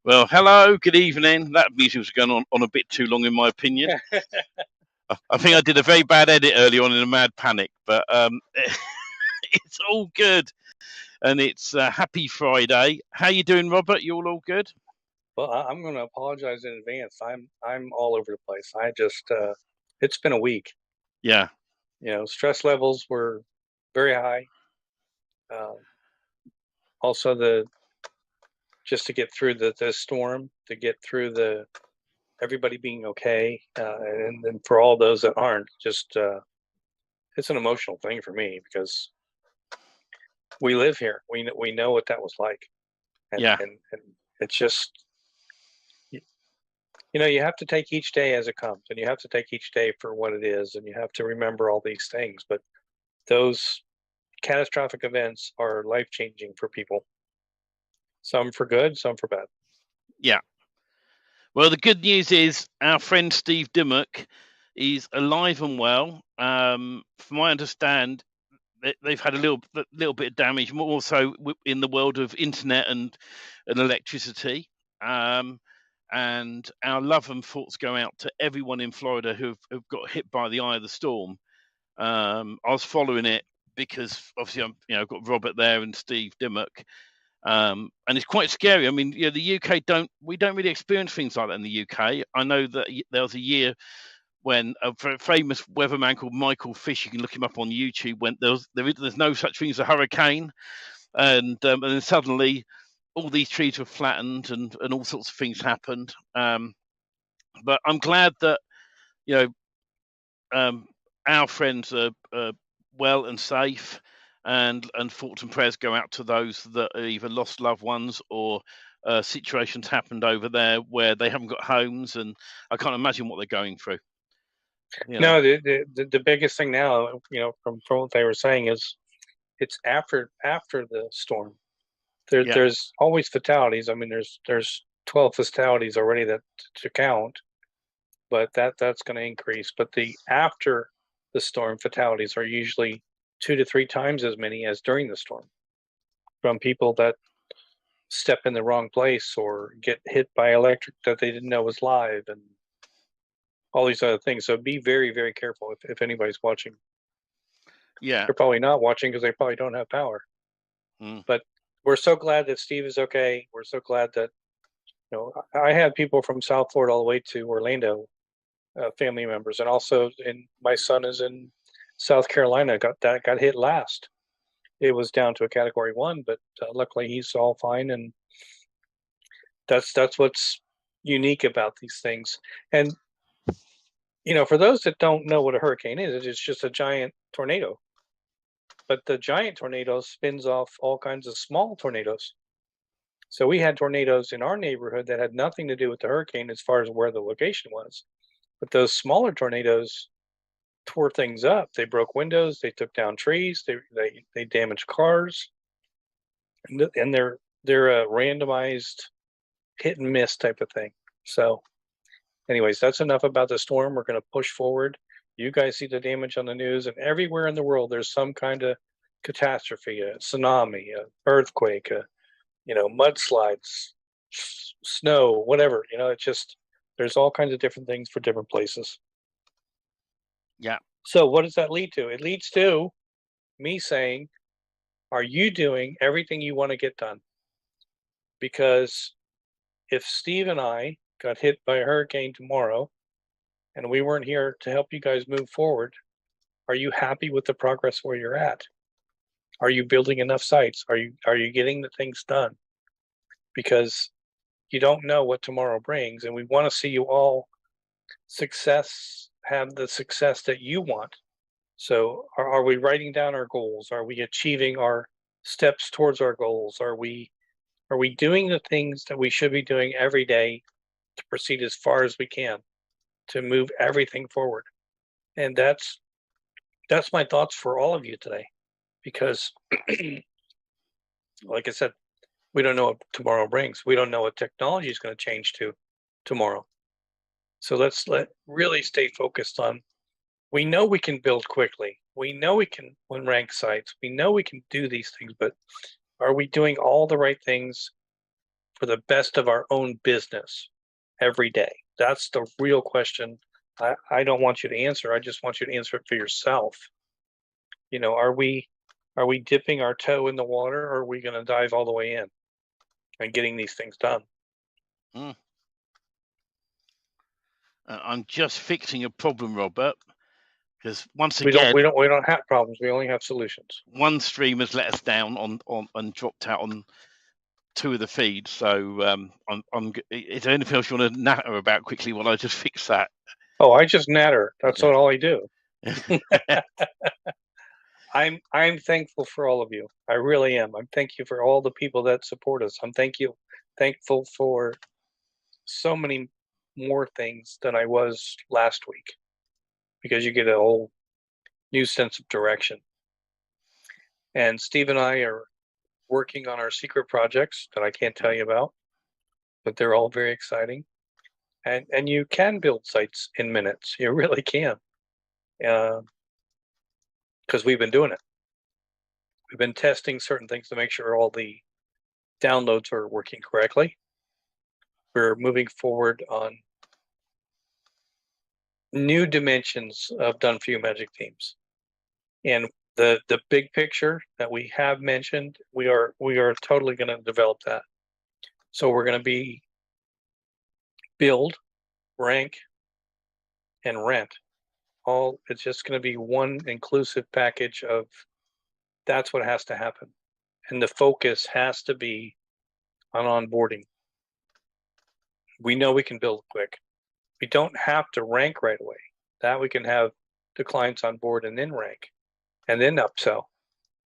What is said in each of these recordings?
Well, hello, good evening. That music was going on a bit too long, in my opinion. I think I did a very bad edit early on in a mad panic, but it's all good. And it's happy Friday. How you doing, Robert? You all good? Well, I'm going to apologize in advance. I'm all over the place. I just it's been a week. Yeah. Stress levels were very high. Also, just to get through the storm, to get through everybody being okay, and for all those that aren't, just it's an emotional thing for me because we live here. We know what that was like, and Yeah. and it's just you have to take each day as it comes, and you have to take each day for what it is, and you have to remember all these things. But those catastrophic events are life-changing for people. Some for good, some for bad. Yeah. Well, the good news is our friend Steve Dimmock is alive and well. From my understand, they've had a little bit of damage, more so in the world of internet and electricity. And our love and thoughts go out to everyone in Florida who've got hit by the eye of the storm. I was following it because obviously I've got Robert there and Steve Dimmock, and it's quite scary. I mean, the UK don't really experience things like that in the UK. I know that there was a year when a famous weatherman called Michael Fish, you can look him up on YouTube, went there's no such thing as a hurricane, and then suddenly all these trees were flattened and all sorts of things happened. But I'm glad that our friends are well and safe, and thoughts and prayers go out to those that either lost loved ones or situations happened over there where they haven't got homes, and I can't imagine what they're going through. No, the biggest thing now, from what they were saying is it's after the storm. There's always fatalities. I mean, there's 12 fatalities already that to count, but that's going to increase. But the after the storm fatalities are usually 2 to 3 times as many as during the storm, from people that step in the wrong place or get hit by electric that they didn't know was live, and all these other things. So be very, very careful if anybody's watching. Yeah. They're probably not watching because they probably don't have power. But we're so glad that Steve is okay. We're so glad that, I had people from South Florida all the way to Orlando, family members, and also my son is in South Carolina, got hit last. It was down to a Category 1, but luckily he's all fine, and that's what's unique about these things. And for those that don't know what a hurricane is, it's just a giant tornado. But the giant tornado spins off all kinds of small tornadoes. So we had tornadoes in our neighborhood that had nothing to do with the hurricane as far as where the location was. But those smaller tornadoes tore things up. They broke windows. They took down trees. They damaged cars. And they're a randomized hit and miss type of thing. So anyways, that's enough about the storm. We're going to push forward. You guys see the damage on the news, and everywhere in the world, there's some kind of catastrophe, a tsunami, a earthquake, mudslides, snow, whatever. It's just, there's all kinds of different things for different places. Yeah. So what does that lead to? It leads to me saying, are you doing everything you want to get done? Because if Steve and I got hit by a hurricane tomorrow and we weren't here to help you guys move forward, are you happy with the progress where you're at? Are you building enough sites? Are you getting the things done? Because you don't know what tomorrow brings, and we want to see you all have the success that you want. So are we writing down our goals? Are we achieving our steps towards our goals? Are we doing the things that we should be doing every day to proceed as far as we can, to move everything forward? And that's my thoughts for all of you today, because like I said, we don't know what tomorrow brings. We don't know what technology is going to change to tomorrow. So let's really stay focused on, we know we can build quickly. We know we can rank sites. We know we can do these things, but are we doing all the right things for the best of our own business every day? That's the real question. I don't want you to answer. I just want you to answer it for yourself. Are we dipping our toe in the water, or are we going to dive all the way in and getting these things done? I'm just fixing a problem, Robert, because once again, we don't have problems. We only have solutions. One stream has let us down on and dropped out on 2 of the feeds. So is there anything else you want to natter about quickly while I just fix that? Oh, I just natter. That's all I do. I'm thankful for all of you. I really am. I'm thank you for all the people that support us. I'm thankful for so many more things than I was last week, because you get a whole new sense of direction. And Steve and I are working on our secret projects that I can't tell you about, but they're all very exciting. And you can build sites in minutes. You really can. Because we've been doing it. We've been testing certain things to make sure all the downloads are working correctly. We're moving forward on new dimensions of Done For You Magic Themes. And the big picture that we have mentioned, we are totally going to develop that. So we're going to be build, rank, and rent. It's just going to be one inclusive package of that's what has to happen. And the focus has to be on onboarding. We know we can build quick. We don't have to rank right away. That we can have the clients on board and then rank and then upsell.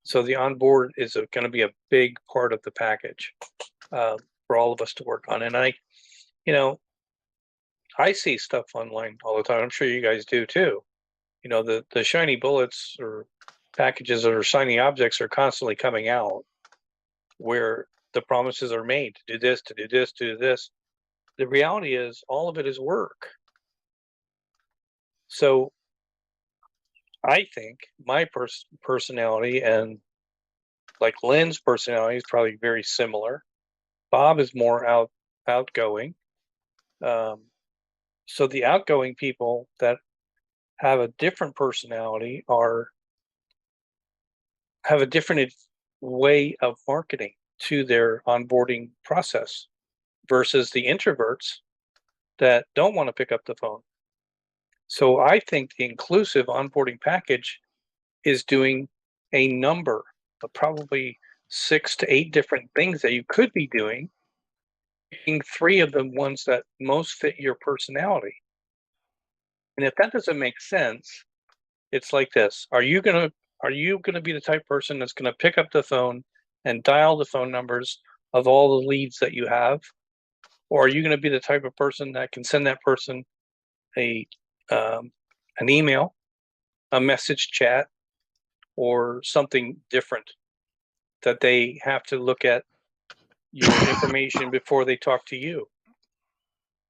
So the onboard is going to be a big part of the package for all of us to work on. And I see stuff online all the time. I'm sure you guys do too. The shiny bullets or packages or shiny objects are constantly coming out where the promises are made to do this, to do this, to do this. The reality is all of it is work. So I think my personality and like Lynn's personality is probably very similar. Bob is more outgoing. So the outgoing people that have a different personality have a different way of marketing to their onboarding process versus the introverts that don't want to pick up the phone. So I think the inclusive onboarding package is doing a number of probably 6 to 8 different things that you could be doing, picking 3 of the ones that most fit your personality. And if that doesn't make sense, it's like this. Are you gonna be the type of person that's gonna pick up the phone and dial the phone numbers of all the leads that you have? Or are you gonna be the type of person that can send that person an email, a message chat, or something different that they have to look at your information before they talk to you?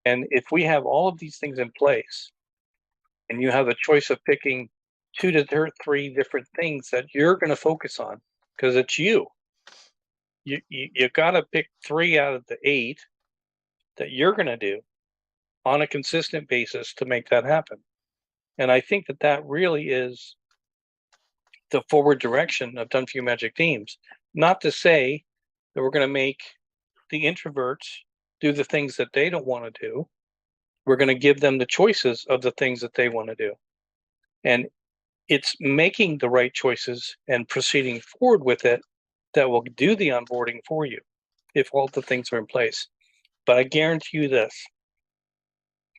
And if we have all of these things in place and you have a choice of picking 2 to 3 different things that you're going to focus on, because it's you got to pick 3 out of the 8 that you're going to do on a consistent basis to make that happen. And I think that really is the forward direction of Done For You Magic Themes. Not to say that we're going to make the introverts do the things that they don't want to do. We're going to give them the choices of the things that they want to do. And it's making the right choices and proceeding forward with it that will do the onboarding for you if all the things are in place. But I guarantee you this,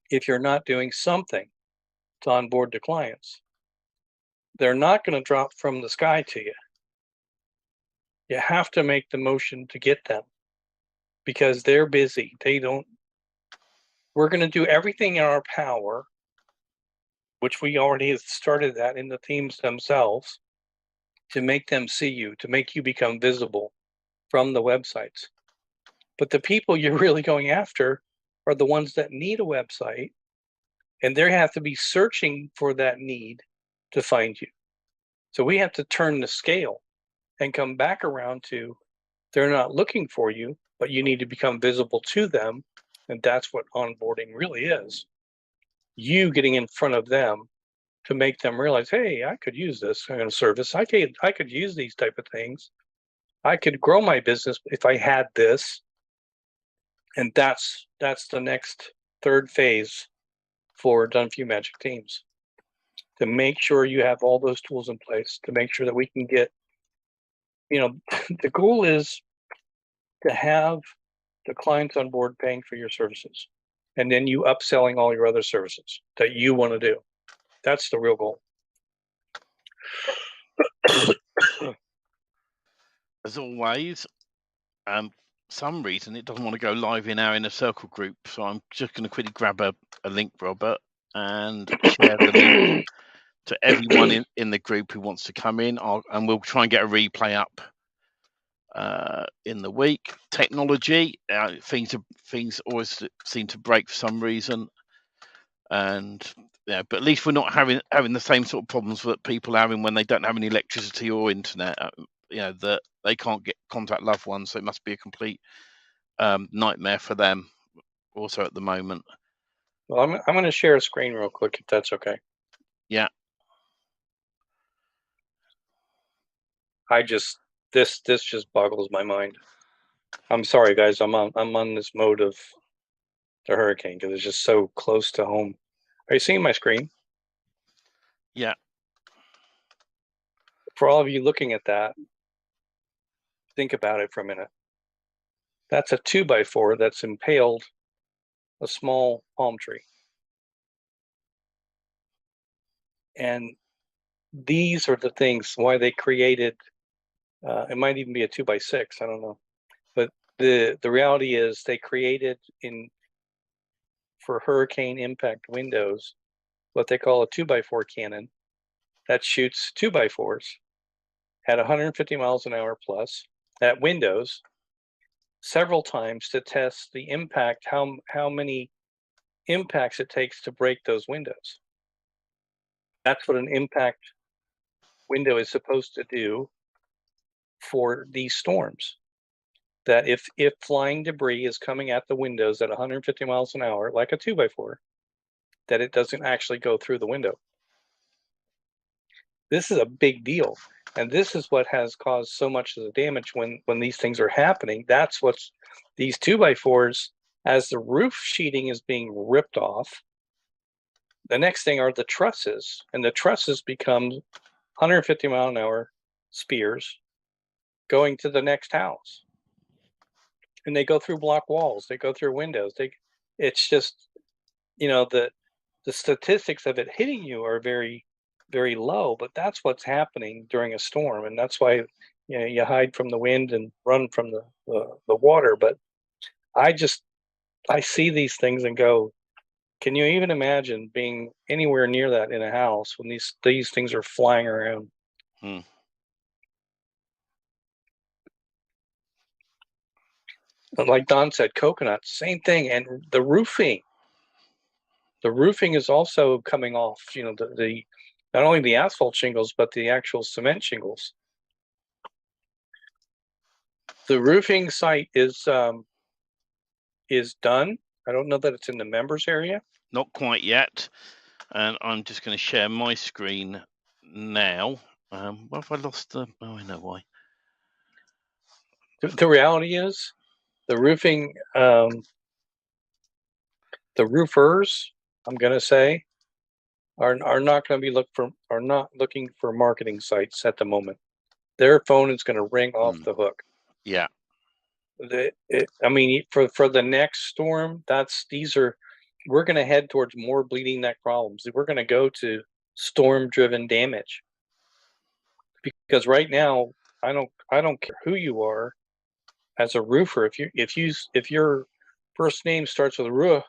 if you're not doing something to onboard the clients, they're not going to drop from the sky to you. You have to make the motion to get them because they're busy. We're going to do everything in our power, which we already have started that in the themes themselves, to make them see you, to make you become visible from the websites. But the people you're really going after are the ones that need a website, and they have to be searching for that need to find you. So we have to turn the scale and come back around to they're not looking for you, but you need to become visible to them, and that's what onboarding really is. You getting in front of them to make them realize, hey, I could use this kind of service. I could use these type of things. I could grow my business if I had this. And that's the next third phase for DFY Magic Themes, to make sure you have all those tools in place to make sure that we can get, the goal is to have the clients on board paying for your services, and then you upselling all your other services that you want to do. That's the real goal. As always, some reason it doesn't want to go live in our inner circle group, so I'm just going to quickly grab a link, Robert, and share the link to everyone in the group who wants to come in, and we'll try and get a replay up in the week. Technology, things always seem to break for some reason, and but at least we're not having the same sort of problems that people are having when they don't have any electricity or internet. That they can't contact loved ones, so it must be a complete nightmare for them also at the moment. Well, I'm going to share a screen real quick, if that's okay. Yeah. This just boggles my mind. I'm sorry, guys. I'm on this mode of the hurricane because it's just so close to home. Are you seeing my screen? Yeah. For all of you looking at that, think about it for a minute. That's a 2x4 that's impaled a small palm tree. And these are the things why they created, it might even be a 2x6, I don't know. But the reality is they created for hurricane impact windows what they call a 2x4 cannon that shoots 2x4s at 150 miles an hour plus at windows several times to test the impact, how many impacts it takes to break those windows. That's what an impact window is supposed to do for these storms. That if flying debris is coming at the windows at 150 miles an hour, like a 2x4, that it doesn't actually go through the window. This is a big deal. And this is what has caused so much of the damage when these things are happening. That's what's these 2x4s, as the roof sheeting is being ripped off, the next thing are the trusses, and the trusses become 150 mile an hour spears going to the next house. And they go through block walls, they go through windows. It's just, the statistics of it hitting you are very, very low, but that's what's happening during a storm. And that's why, you hide from the wind and run from the water. But I see these things and go, can you even imagine being anywhere near that in a house when these things are flying around? Like Don said, coconut, same thing. And the roofing is also coming off, the not only the asphalt shingles, but the actual cement shingles. The roofing site is done. I don't know that it's in the members area. Not quite yet. And I'm just going to share my screen now. What have I lost? Oh, I know why. The reality is, the roofing, the roofers, I'm going to say, are not going to be looking for marketing sites at the moment. Their phone is going to ring off the hook. Yeah. For the next storm, we're going to head towards more bleeding neck problems. We're going to go to storm-driven damage, because right now, I don't care who you are as a roofer. If your first name starts with roof,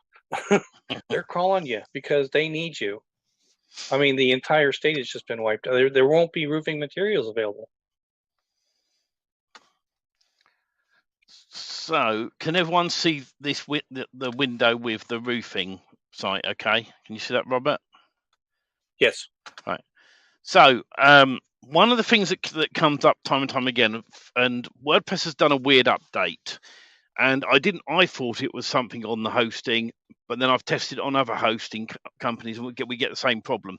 they're calling you because they need you. I mean, the entire state has just been wiped out. There won't be roofing materials available. So, can everyone see this the window with the roofing site? Okay, can you see that, Robert? Yes. Right. So, one of the things that comes up time and time again, and WordPress has done a weird update. and I thought it was something on the hosting, but then I've tested it on other hosting companies, and we get the same problem.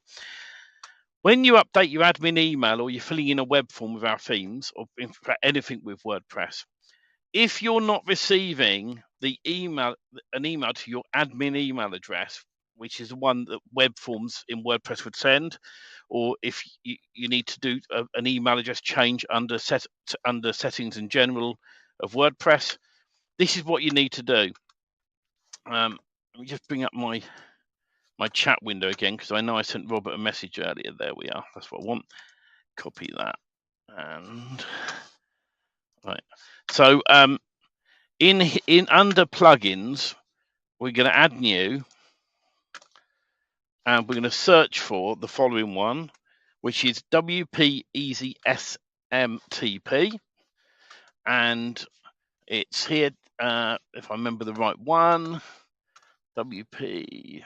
When you update your admin email, or you're filling in a web form with our themes, or in fact anything with WordPress, if you're not receiving an email to your admin email address, which is the one that web forms in WordPress would send, or if you need to do an email address change under settings in general of WordPress, this is what you need to do. Let me just bring up my chat window again, because I know I sent Robert a message earlier. There we are. That's what I want. Copy that. And right. So in under plugins, we're going to add new, and we're going to search for the following one, which is WP Easy SMTP, and it's here. If I remember the right one, WP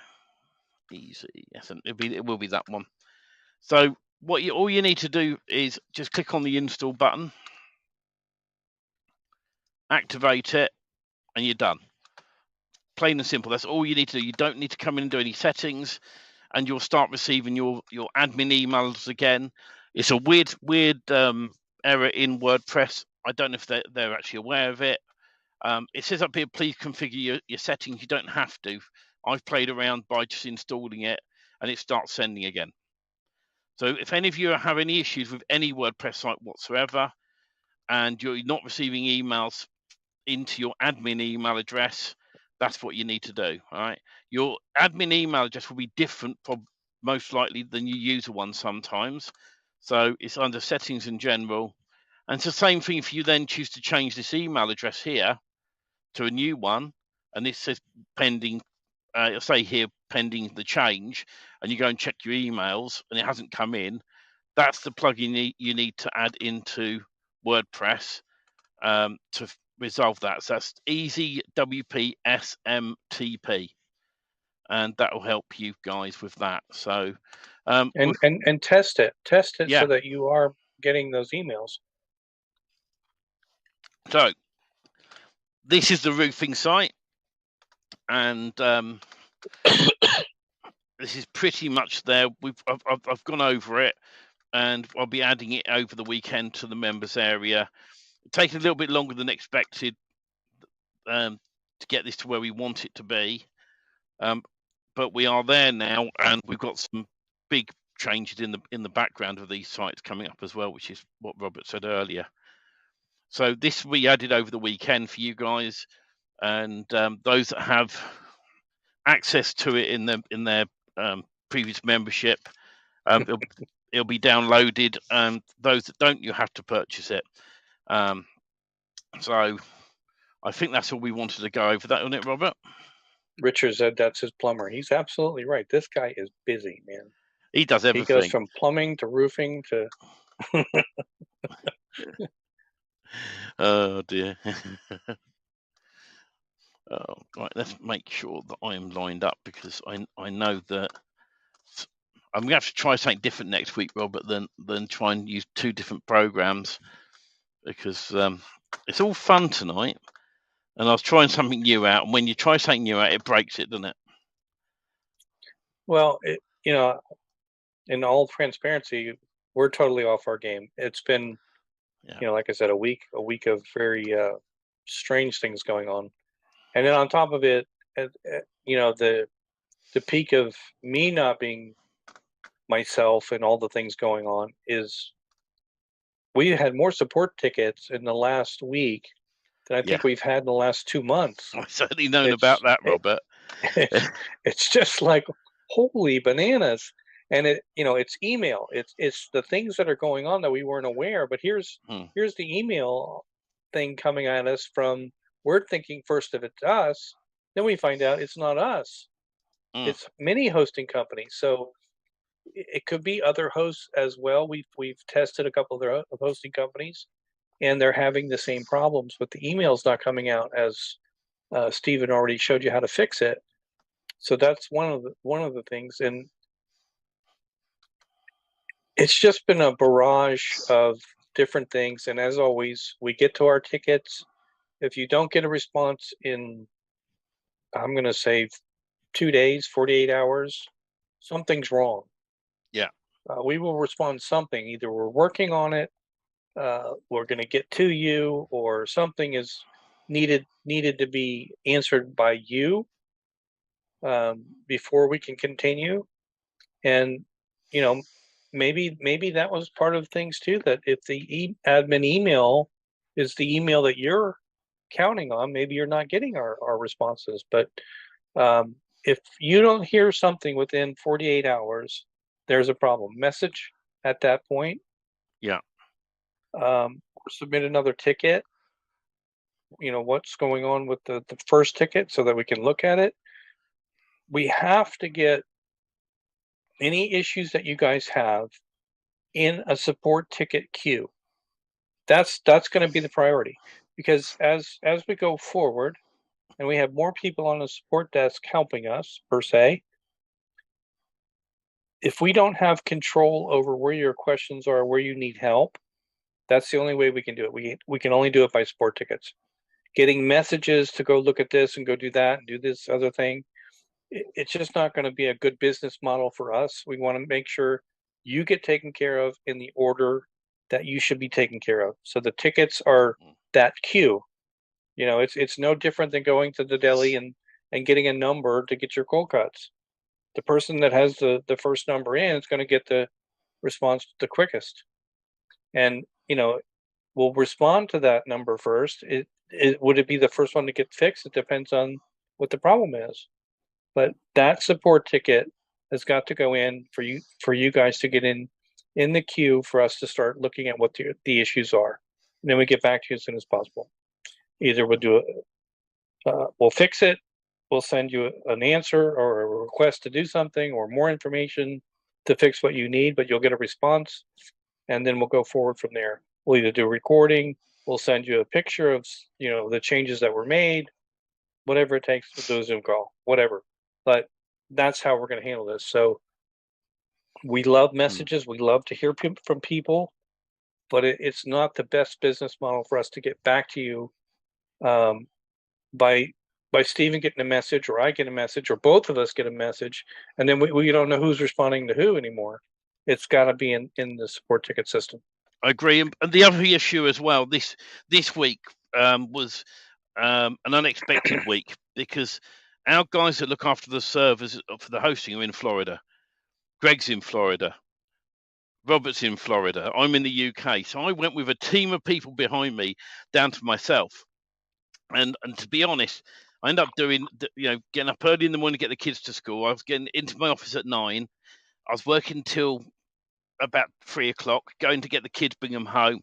Easy. Yes, it will be that one. So all you need to do is just click on the install button, activate it, and you're done. Plain and simple. That's all you need to do. You don't need to come in and do any settings, and you'll start receiving your admin emails again. It's a weird error in WordPress. I don't know if they're actually aware of it. It says up here, please configure your settings. You don't have to. I've played around by just installing it, and it starts sending again. So if any of you have any issues with any WordPress site whatsoever, and you're not receiving emails into your admin email address, that's what you need to do. All right. Your admin email address will be different, most likely, than your user one sometimes. So it's under settings in general. And it's the same thing if you then choose to change this email address here to a new one, and this says pending, it'll say here pending the change, and you go and check your emails and it hasn't come in. That's the plugin you need to add into WordPress to resolve that. So that's Easy WP SMTP, and that will help you guys with that. So and test it yeah. So that you are getting those emails. So this is the roofing site, and this is pretty much there. I've gone over it, and I'll be adding it over the weekend to the members area. It's taken a little bit longer than expected to get this to where we want it to be, but we are there now, and we've got some big changes in the background of these sites coming up as well, which is what Robert said earlier. So this we added over the weekend for you guys, and those that have access to it in their previous membership, it'll be downloaded, and those that don't, you have to purchase it. So I think that's all we wanted to go over that, wasn't it, Robert? Richard said that's his plumber. He's absolutely right. This guy is busy, man. He does everything. He goes from plumbing to roofing to oh dear. Oh, right, let's make sure that I am lined up, because I know that I'm gonna have to try something different next week, Robert, than try and use two different programs, because it's all fun tonight, and I was trying something new out, and when you try something new out, it breaks it, doesn't it? Well, in all transparency, we're totally off our game. It's been, like I said, a week of very strange things going on, and then on top of it, the peak of me not being myself and all the things going on is we had more support tickets in the last week than I think we've had in the last 2 months. I've certainly known about that, Robert. It's just like, holy bananas. And it's email. It's the things that are going on that we weren't aware. But here's the email thing coming at us from, we're thinking first of it's us, then we find out it's not us. It's many hosting companies. So it could be other hosts as well. We've tested a couple of their hosting companies, and they're having the same problems with the emails not coming out, as Stephen already showed you how to fix it. So that's one of the things, and it's just been a barrage of different things. And as always, we get to our tickets, if you don't get a response in, I'm going to say 2 days, 48 hours, something's wrong. Yeah. We will respond something. Either we're working on it, we're going to get to you, or something is needed to be answered by you before we can continue. And you know, maybe that was part of things too. That if the admin email is the email that you're counting on, maybe you're not getting our responses. But if you don't hear something within 48 hours, there's a problem. Message at that point. Yeah. Submit another ticket. What's going on with the first ticket so that we can look at it. We have to get any issues that you guys have in a support ticket queue. That's going to be the priority, because as we go forward and we have more people on the support desk helping us per se, if we don't have control over where your questions are, where you need help, that's the only way we can do it. We can only do it by support tickets. Getting messages to go look at this and go do that and do this other thing, it's just not going to be a good business model for us. We want to make sure you get taken care of in the order that you should be taken care of. So the tickets are that queue. It's no different than going to the deli and getting a number to get your cold cuts. The person that has the first number in is going to get the response the quickest. And we'll respond to that number first. Would it be the first one to get fixed? It depends on what the problem is. But that support ticket has got to go in for you guys to get in the queue for us to start looking at what the issues are. And then we get back to you as soon as possible. Either we'll fix it, we'll send you an answer or a request to do something or more information to fix what you need, but you'll get a response, and then we'll go forward from there. We'll either do a recording, we'll send you a picture of the changes that were made, whatever it takes to do a Zoom call, whatever. But that's how we're going to handle this. So we love messages. We love to hear from people, but it's not the best business model for us to get back to you by Stephen getting a message, or I get a message, or both of us get a message, and then we don't know who's responding to who anymore. It's got to be in the support ticket system. I agree. And the other issue as well, this week was an unexpected week, because our guys that look after the servers for the hosting are in Florida. Greg's in Florida. Robert's in Florida. I'm in the UK. So I went with a team of people behind me down to myself. And to be honest, I ended up getting up early in the morning to get the kids to school. I was getting into my office at 9. I was working till about 3 o'clock, going to get the kids, bring them home,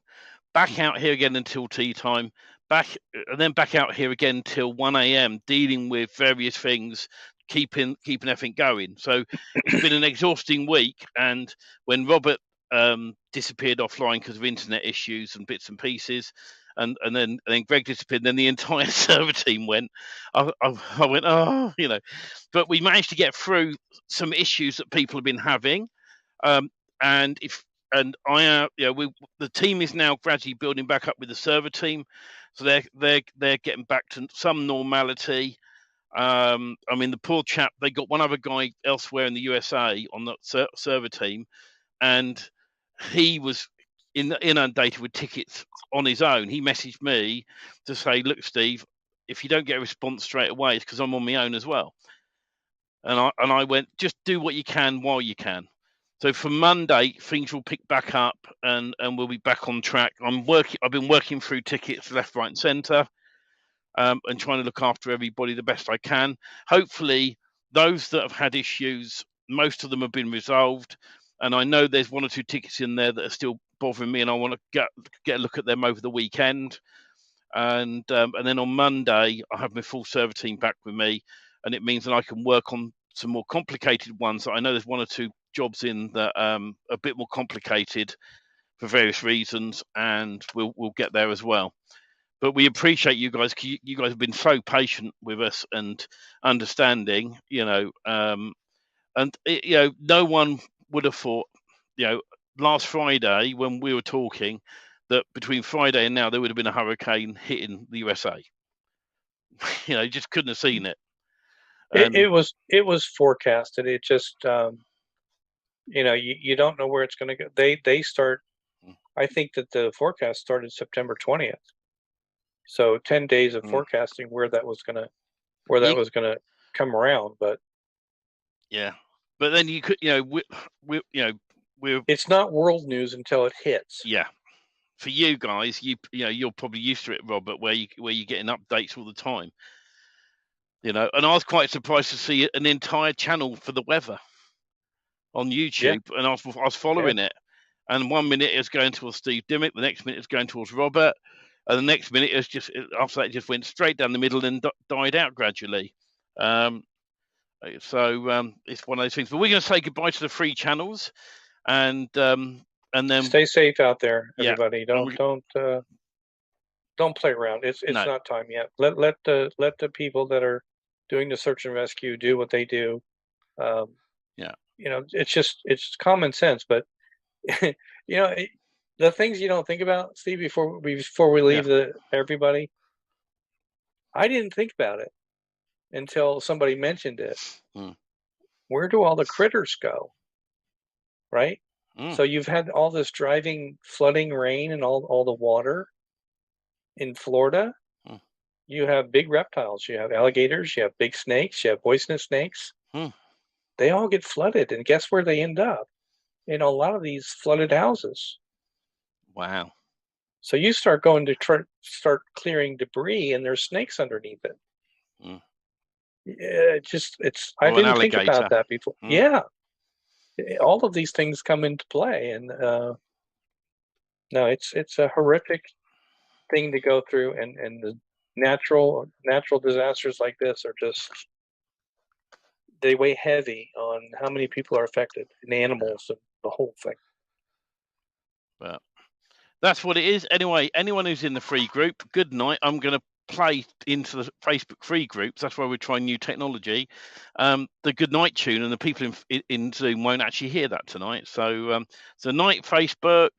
back out here again until tea time, and then back out here again till 1 a.m. dealing with various things, keeping everything going. So it's been an exhausting week. And when Robert disappeared offline because of internet issues and bits and pieces, and then Greg disappeared, and then the entire server team went. I went, but we managed to get through some issues that people have been having. And the team is now gradually building back up with the server team, so they're getting back to some normality. The poor chap, they got one other guy elsewhere in the USA on the server team, and he was inundated with tickets on his own. He messaged me to say, "Look, Steve, if you don't get a response straight away, it's because I'm on my own as well." And I went, "Just do what you can while you can." So from Monday, things will pick back up, and we'll be back on track. I've been working through tickets left, right, and centre, and trying to look after everybody the best I can. Hopefully, those that have had issues, most of them have been resolved, and I know there's 1 or 2 tickets in there that are still bothering me, and I want to get a look at them over the weekend. And then on Monday, I have my full server team back with me, and it means that I can work on some more complicated ones. So I know there's 1 or 2 jobs in that a bit more complicated for various reasons, and we'll get there as well. But we appreciate you guys. You guys have been so patient with us and understanding. No one would have thought. Last Friday when we were talking, that between Friday and now there would have been a hurricane hitting the USA. You just couldn't have seen it. It was forecasted. It just you don't know where it's going to go. They start. I think that the forecast started September 20th. So 10 days of forecasting where that was going to come around. But yeah, but then you could, we're it's not world news until it hits. Yeah, for you guys, you're probably used to it, Robert, where you're getting updates all the time. And I was quite surprised to see an entire channel for the weather on YouTube, and I was following it. And 1 minute it's going towards Steve Dimmock, the next minute it's going towards Robert, and the next minute after that it just went straight down the middle and died out gradually. So it's one of those things. But we're going to say goodbye to the free channels, and then stay safe out there, everybody. Don't play around. It's not time yet. Let the people that are doing the search and rescue do what they do. It's common sense, but the things you don't think about, Steve, before we leave everybody. I didn't think about it until somebody mentioned it. Where do all the critters go? Right? So you've had all this driving, flooding rain and all the water in Florida. You have big reptiles. You have alligators. You have big snakes. You have poisonous snakes. They all get flooded, and guess where they end up? In a lot of these flooded houses. Wow. So you start going to start clearing debris, and there's snakes underneath it. I didn't think about that before. Yeah. All of these things come into play, and no, it's a horrific thing to go through, and the natural disasters like this are just, they weigh heavy on how many people are affected, and animals, and the whole thing. But that's what it is. Anyway, anyone who's in the free group, good night. I'm going to play into the Facebook free groups. That's why we're trying new technology. The good night tune, and the people in Zoom won't actually hear that tonight. So night Facebook.